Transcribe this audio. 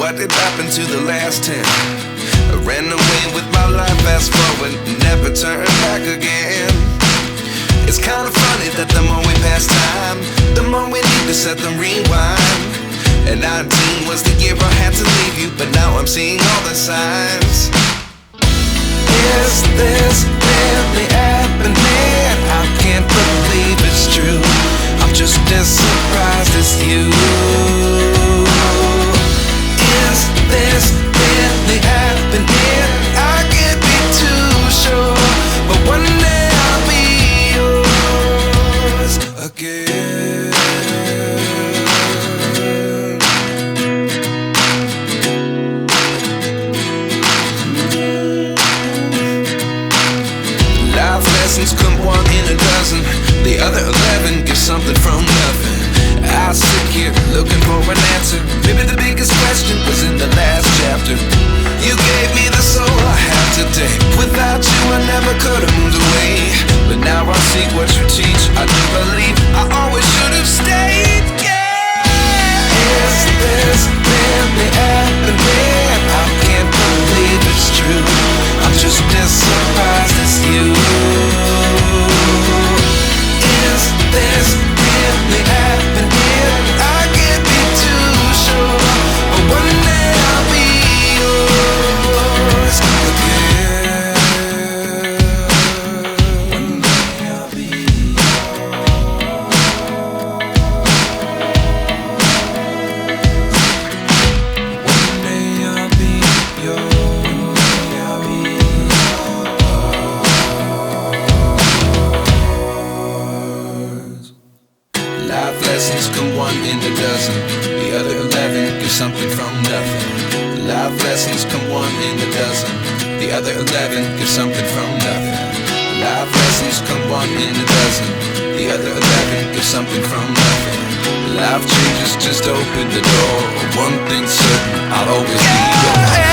what did happen to the last 10? I ran away with my life, fast forward, never turn back again. It's kind of funny that the more we pass time, the more we need to set them rewind. And 19 was the year I had to leave you, but now I'm seeing all the signs. Is this really happening? I can't believe it's true. I'm just as surprised as you. Is this really happening? I can't be too sure, but one day I'll be yours again. Life lessons come one in a dozen. The other 11 get something from nothing. I sit here looking for an answer. Maybe the biggest question was in the last chapter. You gave me the soul I have today. Without you I never could have moved away. But now I see what you teach. I do believe I always should have stayed. Yeah. Is this really happening? I can't believe it's true. I'm just as surprised as you. Is this really happening? I can't be too sure, but one day I'll be yours again. One day I'll be yours. One day I'll be yours. One day I'll be yours. Life lessons come one in a dozen. The other 11 give something from nothing. Life lessons come one in a dozen. The other 11 give something from nothing. Life lessons come one in a dozen. The other 11 give something from nothing. Life changes just open the door. One thing's certain, I'll always be yours.